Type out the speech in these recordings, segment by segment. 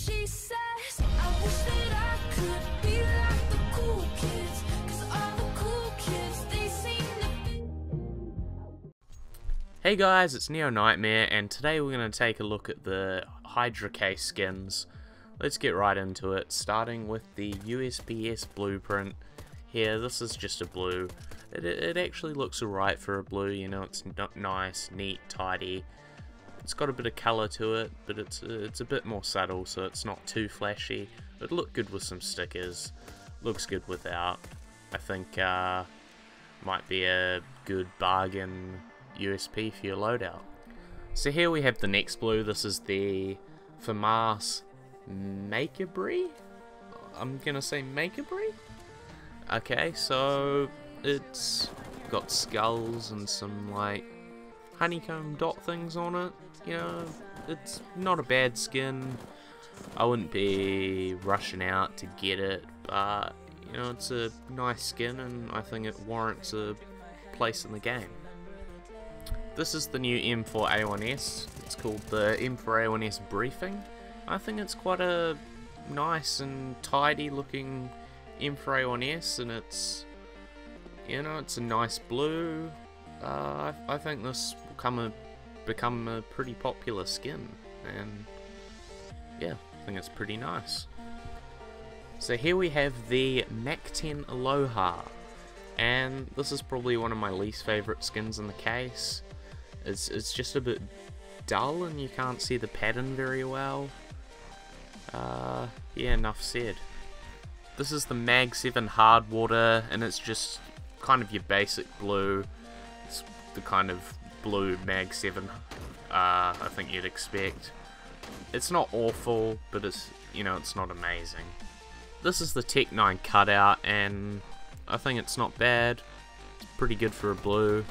she says, I wish that I could be like the cool kids, 'cause all the cool kids, they seem to be. Hey guys, it's Neo Nightmare, and today we're going to take a look at the Hydra case skins. Let's get right into it, starting with the USP-S Blueprint. Here, this is just a blue. It actually looks alright for a blue, you know, it's nice, neat, tidy. It's got a bit of colour to it, but it's a bit more subtle, so it's not too flashy. It'd look good with some stickers, looks good without. I think might be a good bargain USP for your loadout. So here we have the next blue. This is the FAMAS Macabre? I'm gonna say Macabre? Okay, so it's got skulls and some like honeycomb dot things on it. You know, it's not a bad skin. I wouldn't be rushing out to get it, but you know, it's a nice skin and I think it warrants a place in the game. This is the new M4A1-S. It's called the M4A1-S Briefing. I think it's quite a nice and tidy looking M4A1-S, and it's, you know, it's a nice blue. I think this will become a pretty popular skin, and yeah, I think it's pretty nice. So here we have the Mac-10 Aloha, and this is probably one of my least favourite skins in the case. It's just a bit dull and you can't see the pattern very well. Yeah, enough said. This is the Mag 7 Hardwater, and it's just kind of your basic blue. It's the kind of blue Mag 7 I think you'd expect. It's not awful, but it's, you know, it's not amazing. This is the Tec-9 Cut Out, and I think it's not bad. It's pretty good for a blue.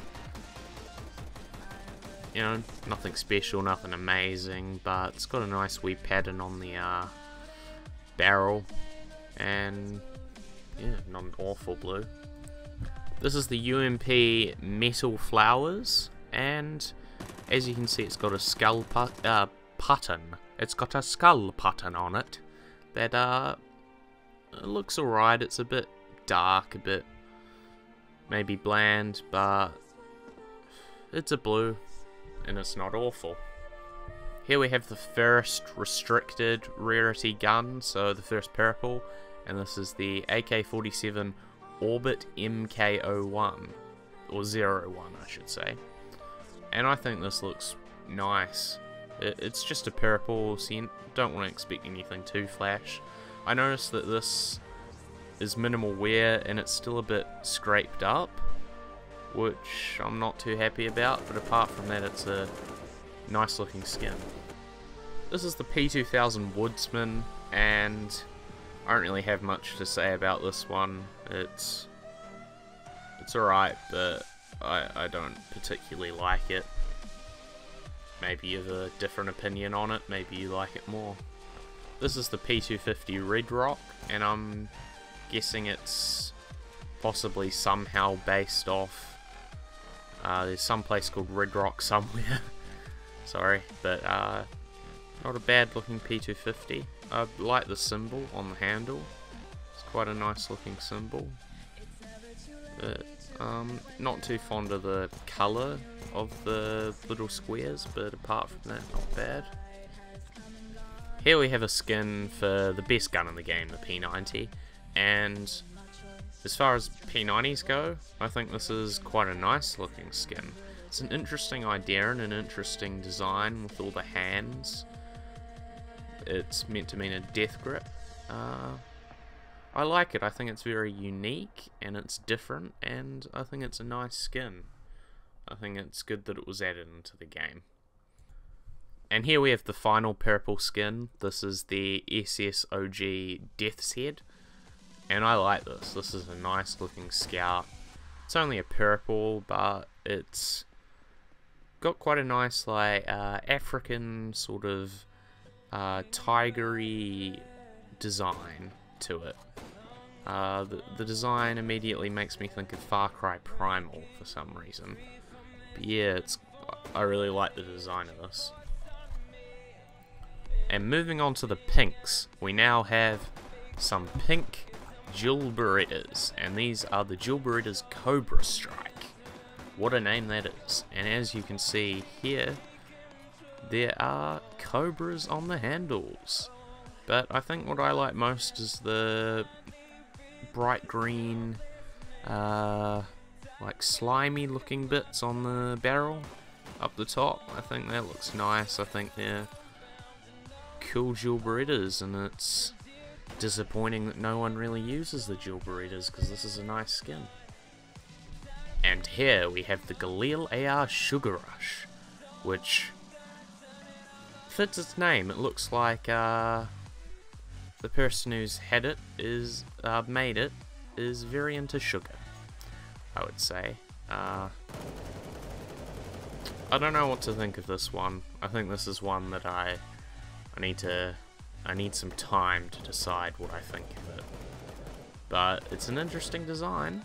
You know, nothing special, nothing amazing, but it's got a nice wee pattern on the barrel, and yeah, not an awful blue. This is the UMP Metal Flowers, and as you can see, it's got a skull pattern. It's got a skull pattern on it that it looks alright. It's a bit dark, a bit maybe bland, but it's a blue and it's not awful. Here we have the first restricted rarity gun, so the first purple, and this is the AK-47 Orbit MK01, or 01 I should say. And I think this looks nice. It's just a purple, so you don't want to expect anything too flash. I noticed that this is minimal wear and it's still a bit scraped up, which I'm not too happy about, but apart from that, it's a nice looking skin. This is the P2000 Woodsman, and I don't really have much to say about this one. It's alright, but I don't particularly like it. Maybe you have a different opinion on it, maybe you like it more. This is the P250 Red Rock, and I'm guessing it's possibly somehow based off, there's some place called Red Rock somewhere. Sorry, but not a bad looking P250. I like the symbol on the handle. It's quite a nice looking symbol. But not too fond of the colour of the little squares, but apart from that, not bad. Here we have a skin for the best gun in the game, the P90, and as far as P90s go, I think this is quite a nice looking skin. It's an interesting idea and an interesting design with all the hands. It's meant to mean a death grip. I like it. I think it's very unique and it's different, and I think it's a nice skin. I think it's good that it was added into the game. And here we have the final purple skin. This is the SSOG Death's Head. And I like this. This is a nice looking scout. It's only a purple, but it's got quite a nice like African sort of tigery design to it. The design immediately makes me think of Far Cry Primal for some reason. But yeah, I really like the design of this. And moving on to the pinks, we now have some pink dual Berretas, and these are the dual Berretas Cobra Strike. What a name that is. And as you can see here, there are cobras on the handles. But I think what I like most is the bright green, like slimy looking bits on the barrel up the top. I think that looks nice. I think they're cool dual Berretas, and it's disappointing that no one really uses the dual Berretas because this is a nice skin. And here we have the Galil AR Sugar Rush, which fits its name. It looks like the person who's had it is made it is very into sugar, I would say. I don't know what to think of this one. I think this is one that I need some time to decide what I think of it. But it's an interesting design.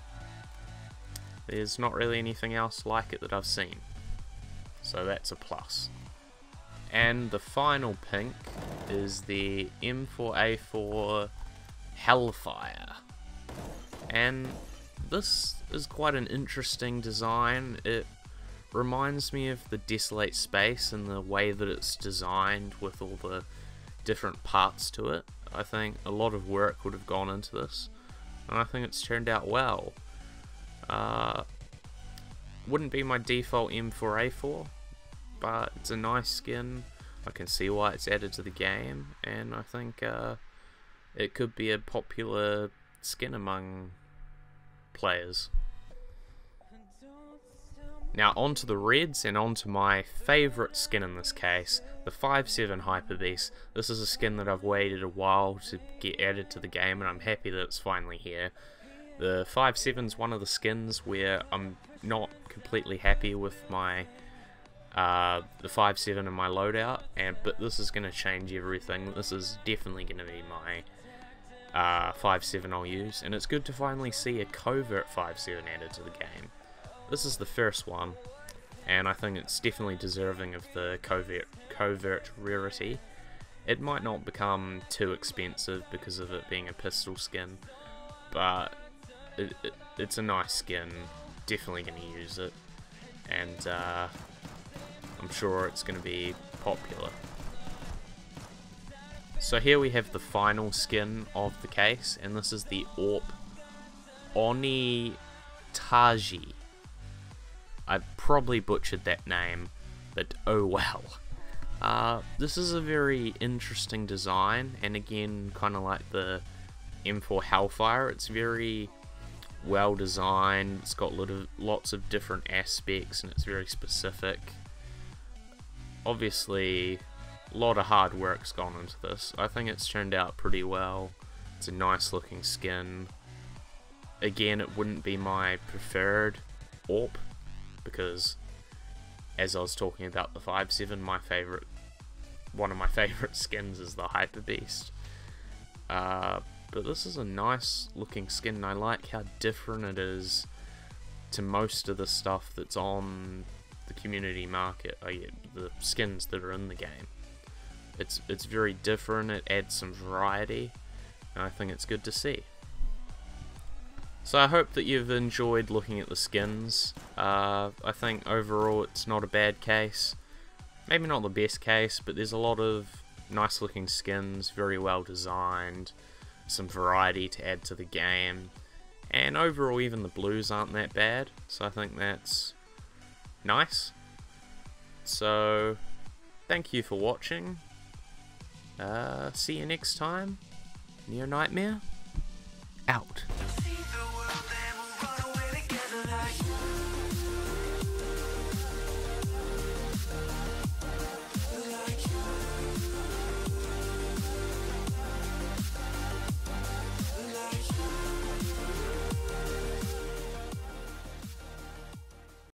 There's not really anything else like it that I've seen, so that's a plus. And the final pink is the M4A4 Hellfire, and this is quite an interesting design. It reminds me of the Desolate Space and the way that it's designed with all the different parts to it. I think a lot of work would have gone into this, and I think it's turned out well. Wouldn't be my default M4A4, but it's a nice skin. I can see why it's added to the game, and I think it could be a popular skin among players. Now onto the reds, and onto my favourite skin in this case, the 5.7 Hyper Beast. This is a skin that I've waited a while to get added to the game, and I'm happy that it's finally here. The 5.7 is one of the skins where I'm not completely happy with my the 5.7 in my loadout, but this is going to change everything. This is definitely going to be my 5.7 I'll use, and it's good to finally see a covert 5.7 added to the game. This is the first one, and I think it's definitely deserving of the covert rarity. It might not become too expensive because of it being a pistol skin, but it's a nice skin. Definitely going to use it, and I'm sure it's going to be popular. So here we have the final skin of the case, and this is the AWP Oni Taiji. I probably butchered that name, but oh well. This is a very interesting design, and again, kind of like the M4 Hellfire, it's very well designed. It's got lots of different aspects, and it's very specific. Obviously, a lot of hard work's gone into this. I think it's turned out pretty well. It's a nice looking skin. Again, it wouldn't be my preferred AWP, because as I was talking about the 5.7, one of my favorite skins is the Hyper Beast. But this is a nice looking skin, and I like how different it is to most of the stuff that's on the community market, the skins that are in the game. It's very different, it adds some variety, and I think it's good to see. So I hope that you've enjoyed looking at the skins. I think overall it's not a bad case. Maybe not the best case, but there's a lot of nice looking skins, very well designed, some variety to add to the game, and overall even the blues aren't that bad, so I think that's nice. So thank you for watching. See you next time. Near Nightmare.